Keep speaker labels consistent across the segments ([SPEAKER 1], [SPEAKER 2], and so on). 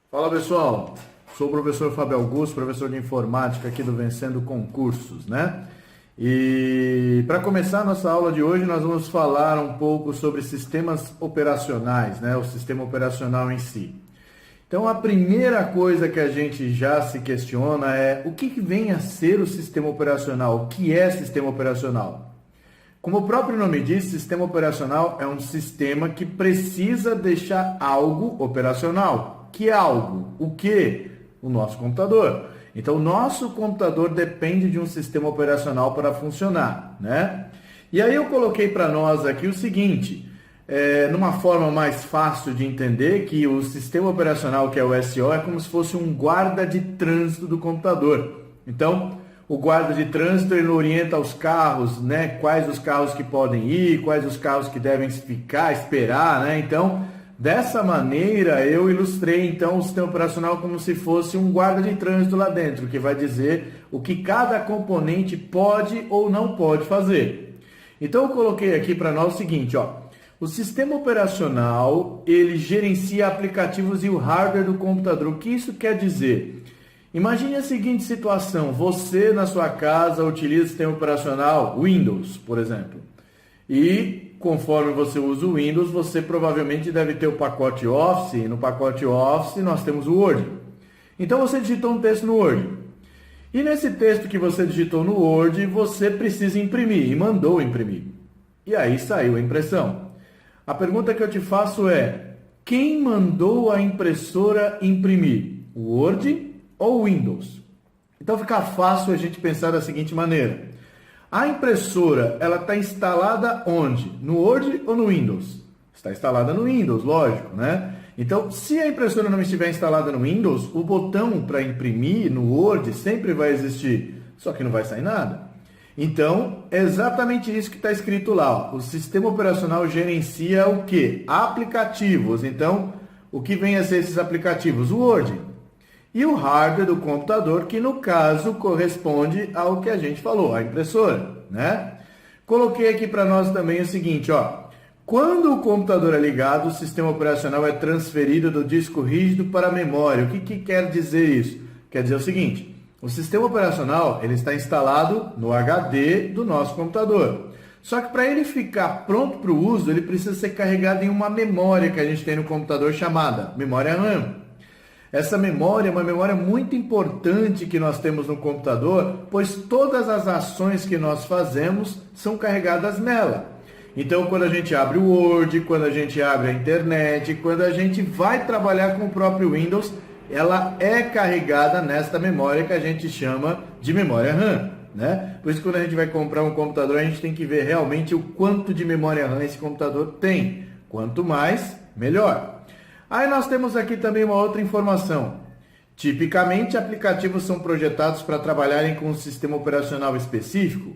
[SPEAKER 1] Fala pessoal, sou o professor Fábio Augusto, professor de informática aqui do Vencendo Concursos, né? E para começar a nossa aula de hoje, nós vamos falar um pouco sobre sistemas operacionais, né? O sistema operacional em si. Então, a primeira coisa que a gente já se questiona é o que vem a ser o sistema operacional? O que é sistema operacional? Como o próprio nome diz, sistema operacional é um sistema que precisa deixar algo operacional. Que é algo? O que? O nosso computador. Então, o nosso computador depende de um sistema operacional para funcionar, né? E aí eu coloquei para nós aqui o seguinte, numa forma mais fácil de entender, que o sistema operacional, que é o SO, é como se fosse um guarda de trânsito do computador. Então, o guarda de trânsito, ele orienta os carros, né? Quais os carros que podem ir, quais os carros que devem ficar, esperar, né? Então, dessa maneira, eu ilustrei então o sistema operacional como se fosse um guarda de trânsito lá dentro, que vai dizer o que cada componente pode ou não pode fazer. Então, eu coloquei aqui para nós o seguinte, ó. O sistema operacional, ele gerencia aplicativos e o hardware do computador. O que isso quer dizer? Imagine a seguinte situação, você na sua casa utiliza o sistema operacional Windows, por exemplo, e conforme você usa o Windows, você provavelmente deve ter o pacote Office, e no pacote Office nós temos o Word. Então você digitou um texto no Word, e nesse texto que você digitou no Word, você precisa imprimir, e mandou imprimir, e aí saiu a impressão. A pergunta que eu te faço é, quem mandou a impressora imprimir? O Word ou Windows? Então fica fácil a gente pensar da seguinte maneira. A impressora, ela está instalada onde? No Word ou no Windows? Está instalada no Windows, lógico, né? Então, se a impressora não estiver instalada no Windows, o botão para imprimir no Word sempre vai existir, só que não vai sair nada. Então, é exatamente isso que está escrito lá. Ó. O sistema operacional gerencia o quê? Aplicativos. Então, o que vem a ser esses aplicativos? O Word. E o hardware do computador, que no caso corresponde ao que a gente falou, a impressora, né? Coloquei aqui para nós também o seguinte, ó. Quando o computador é ligado, o sistema operacional é transferido do disco rígido para a memória. O que quer dizer isso? Quer dizer o seguinte, o sistema operacional ele está instalado no HD do nosso computador. Só que para ele ficar pronto para o uso, ele precisa ser carregado em uma memória que a gente tem no computador chamada memória RAM. Essa memória é uma memória muito importante que nós temos no computador, pois todas as ações que nós fazemos são carregadas nela. Então, quando a gente abre o Word, quando a gente abre a internet, quando a gente vai trabalhar com o próprio Windows, ela é carregada nesta memória que a gente chama de memória RAM, né? Por isso, quando a gente vai comprar um computador, a gente tem que ver realmente o quanto de memória RAM esse computador tem. Quanto mais, melhor. Aí nós temos aqui também uma outra informação. Tipicamente, aplicativos são projetados para trabalharem com um sistema operacional específico?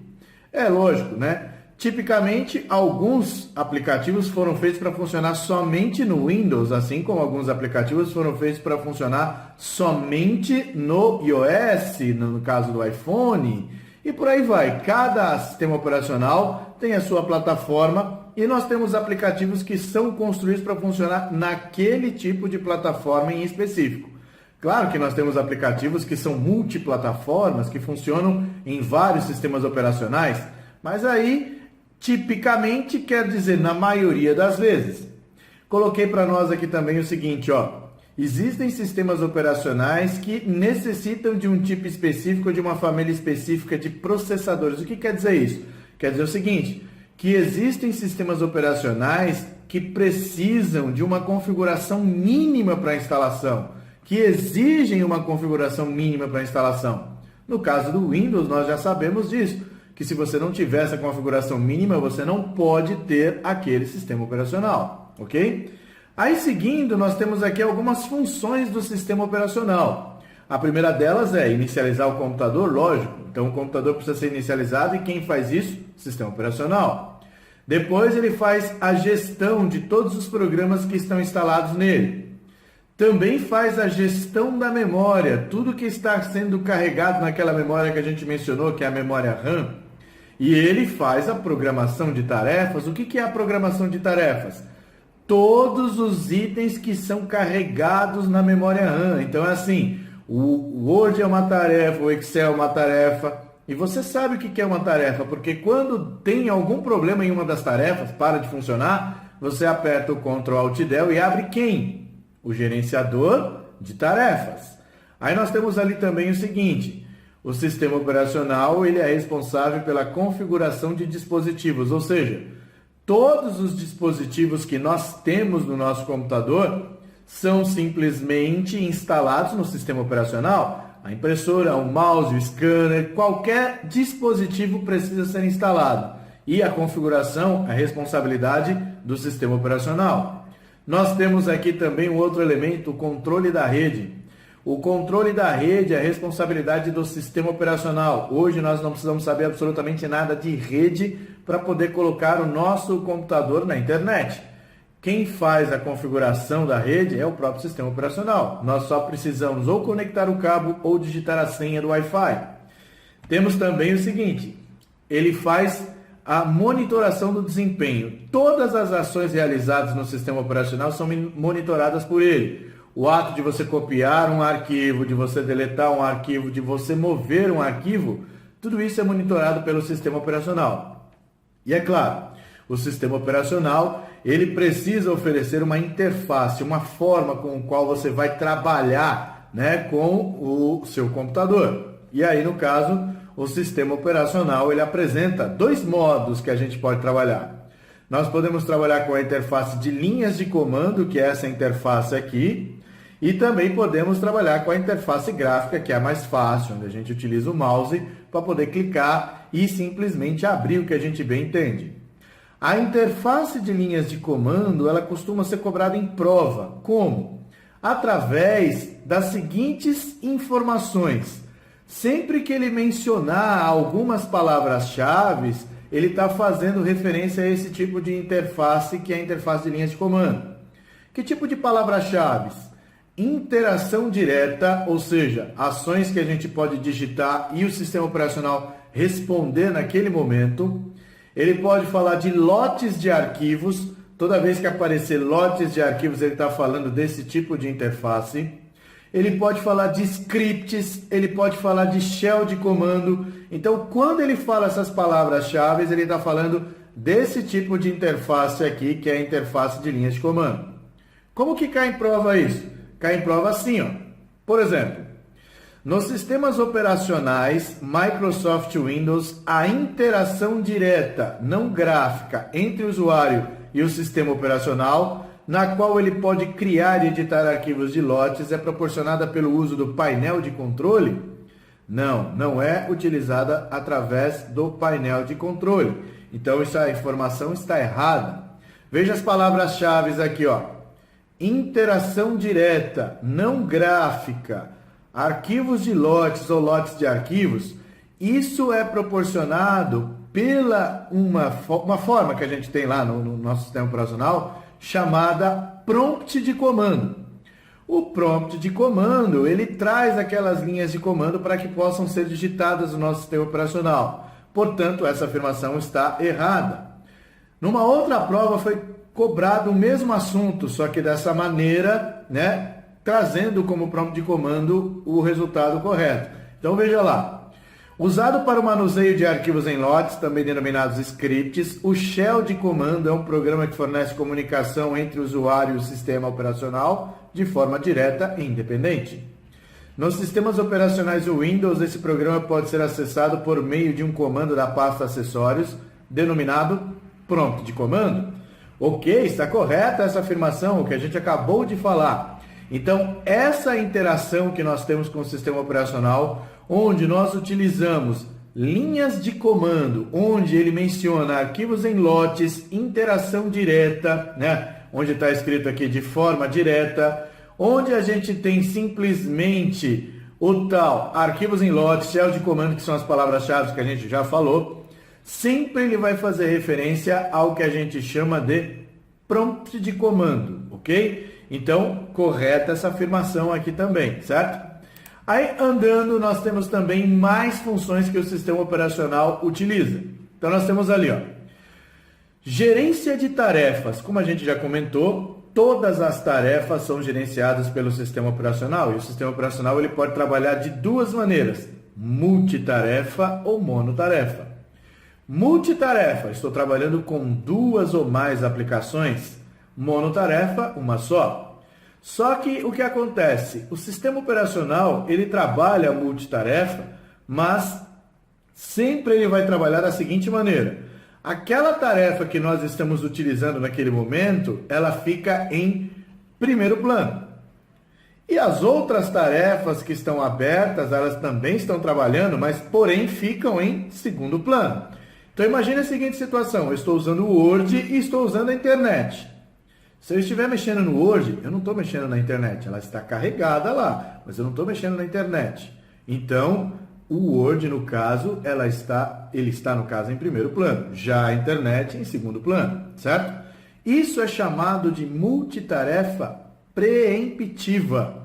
[SPEAKER 1] É lógico, né? Tipicamente, alguns aplicativos foram feitos para funcionar somente no Windows, assim como alguns aplicativos foram feitos para funcionar somente no iOS, no caso do iPhone, e por aí vai. Cada sistema operacional tem a sua plataforma e nós temos aplicativos que são construídos para funcionar naquele tipo de plataforma em específico. Claro que nós temos aplicativos que são multiplataformas, que funcionam em vários sistemas operacionais, mas aí, tipicamente, quer dizer na maioria das vezes. Coloquei para nós aqui também o seguinte, ó. Existem sistemas operacionais que necessitam de um tipo específico, de uma família específica de processadores. O que quer dizer isso? Quer dizer o seguinte, que existem sistemas operacionais que precisam de uma configuração mínima para a instalação, que exigem uma configuração mínima para a instalação. No caso do Windows, nós já sabemos disso, que se você não tiver essa configuração mínima, você não pode ter aquele sistema operacional, ok? Aí, seguindo, nós temos aqui algumas funções do sistema operacional. A primeira delas é inicializar o computador, lógico. Então, o computador precisa ser inicializado e quem faz isso? O sistema operacional. Depois, ele faz a gestão de todos os programas que estão instalados nele. Também faz a gestão da memória, tudo que está sendo carregado naquela memória que a gente mencionou, que é a memória RAM. E ele faz a programação de tarefas. O que é a programação de tarefas? todos os itens que são carregados na memória RAM. Então é assim, o Word é uma tarefa, o Excel é uma tarefa, e você sabe o que é uma tarefa, porque quando tem algum problema em uma das tarefas, para de funcionar, você aperta o Ctrl Alt Del e abre quem? O gerenciador de tarefas. Aí nós temos ali também o seguinte, o sistema operacional ele é responsável pela configuração de dispositivos, ou seja, todos os dispositivos que nós temos no nosso computador são simplesmente instalados no sistema operacional. A impressora, o mouse, o scanner, qualquer dispositivo precisa ser instalado. E a configuração é responsabilidade do sistema operacional. Nós temos aqui também um outro elemento, o controle da rede. O controle da rede é a responsabilidade do sistema operacional. Hoje nós não precisamos saber absolutamente nada de rede para poder colocar o nosso computador na internet. Quem faz a configuração da rede é o próprio sistema operacional. Nós só precisamos ou conectar o cabo ou digitar a senha do Wi-Fi. Temos também o seguinte, ele faz a monitoração do desempenho. Todas as ações realizadas no sistema operacional são monitoradas por ele. O ato de você copiar um arquivo, de você deletar um arquivo, de você mover um arquivo, tudo isso é monitorado pelo sistema operacional. E é claro, o sistema operacional, ele precisa oferecer uma interface, uma forma com a qual você vai trabalhar, né, com o seu computador. E aí, no caso, o sistema operacional, ele apresenta dois modos que a gente pode trabalhar. Nós podemos trabalhar com a interface de linhas de comando, que é essa interface aqui, e também podemos trabalhar com a interface gráfica, que é a mais fácil, onde a gente utiliza o mouse para poder clicar e simplesmente abrir o que a gente bem entende. A interface de linhas de comando, ela costuma ser cobrada em prova. Como? Através das seguintes informações. Sempre que ele mencionar algumas palavras-chave, ele está fazendo referência a esse tipo de interface, que é a interface de linhas de comando. Que tipo de palavras-chave? Interação direta, ou seja, ações que a gente pode digitar e o sistema operacional responder naquele momento. Ele pode falar de lotes de arquivos. Toda vez que aparecer lotes de arquivos, ele está falando desse tipo de interface. Ele pode falar de scripts, ele pode falar de shell de comando. Então, quando ele fala essas palavras-chave, ele está falando desse tipo de interface aqui, que é a interface de linhas de comando. Como que cai em prova isso? Cai em prova assim, ó. Por exemplo, nos sistemas operacionais Microsoft Windows, a interação direta, não gráfica, entre o usuário e o sistema operacional, na qual ele pode criar e editar arquivos de lotes, é proporcionada pelo uso do painel de controle? Não, não é utilizada através do painel de controle. Então, essa informação está errada. Veja as palavras-chave aqui, ó. Interação direta, não gráfica, arquivos de lotes ou lotes de arquivos. Isso é proporcionado pela uma forma que a gente tem lá no nosso sistema operacional, chamada prompt de comando. O prompt de comando, ele traz aquelas linhas de comando para que possam ser digitadas no nosso sistema operacional. Portanto, essa afirmação está errada. Numa outra prova foi cobrado o mesmo assunto, só que dessa maneira, né, trazendo como prompt de comando o resultado correto. Então veja lá. Usado para o manuseio de arquivos em lotes, também denominados scripts, o shell de comando é um programa que fornece comunicação entre o usuário e o sistema operacional de forma direta e independente. Nos sistemas operacionais Windows, esse programa pode ser acessado por meio de um comando da pasta acessórios, denominado prompt de comando. Ok, está correta essa afirmação, o que a gente acabou de falar. Então, essa interação que nós temos com o sistema operacional, onde nós utilizamos linhas de comando, onde ele menciona arquivos em lotes, interação direta, né? Onde está escrito aqui de forma direta, onde a gente tem simplesmente o tal arquivos em lotes, shell de comando, que são as palavras-chave que a gente já falou, sempre ele vai fazer referência ao que a gente chama de prompt de comando, ok? Então, correta essa afirmação aqui também, certo? Aí, andando, nós temos também mais funções que o sistema operacional utiliza. Então, nós temos ali, ó, Gerência de tarefas. Como a gente já comentou, todas as tarefas são gerenciadas pelo sistema operacional. E o sistema operacional ele pode trabalhar de duas maneiras: multitarefa ou monotarefa. Multitarefa, estou trabalhando com duas ou mais aplicações. Monotarefa, uma só. Só que o que acontece? O sistema operacional ele trabalha multitarefa, mas sempre ele vai trabalhar da seguinte maneira: aquela tarefa que nós estamos utilizando naquele momento, ela fica em primeiro plano. E as outras tarefas que estão abertas, elas também estão trabalhando, mas porém ficam em segundo plano. Então imagine a seguinte situação: eu estou usando o Word e estou usando a internet. Se eu estiver mexendo no Word, eu não estou mexendo na internet, ela está carregada lá, mas eu não estou mexendo na internet. Então, o Word, no caso, ele está, no caso, em primeiro plano, já a internet em segundo plano, certo? Isso é chamado de multitarefa preemptiva.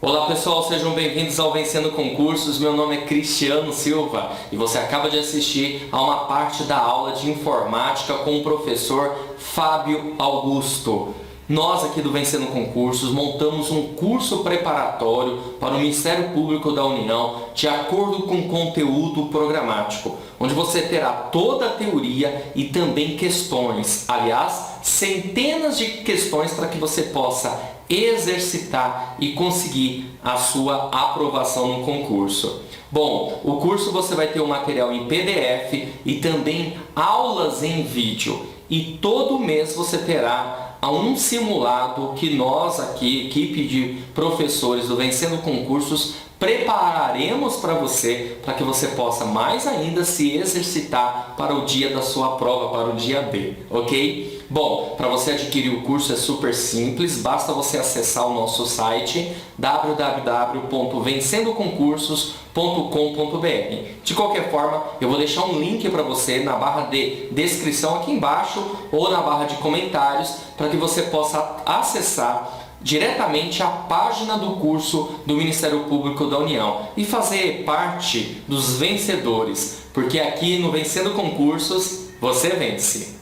[SPEAKER 2] Olá pessoal, sejam bem-vindos ao Vencendo Concursos. Meu nome é Cristiano Silva e você acaba de assistir a uma parte da aula de informática com o professor Fábio Augusto. Nós aqui do Vencendo Concursos montamos um curso preparatório para o Ministério Público da União de acordo com conteúdo programático, onde você terá toda a teoria e também questões, aliás, centenas de questões para que você possa exercitar e conseguir a sua aprovação no concurso. Bom, o curso você vai ter um material em PDF e também aulas em vídeo. E todo mês você terá um simulado que nós aqui, equipe de professores do Vencendo Concursos, prepararemos para você, para que você possa mais ainda se exercitar para o dia da sua prova, para o dia B, ok? Bom, para você adquirir o curso é super simples, basta você acessar o nosso site www.vencendoconcursos.com.br. De qualquer forma, eu vou deixar um link para você na barra de descrição aqui embaixo ou na barra de comentários para que você possa acessar diretamente a página do curso do Ministério Público da União e fazer parte dos vencedores, porque aqui no Vencendo Concursos você vence.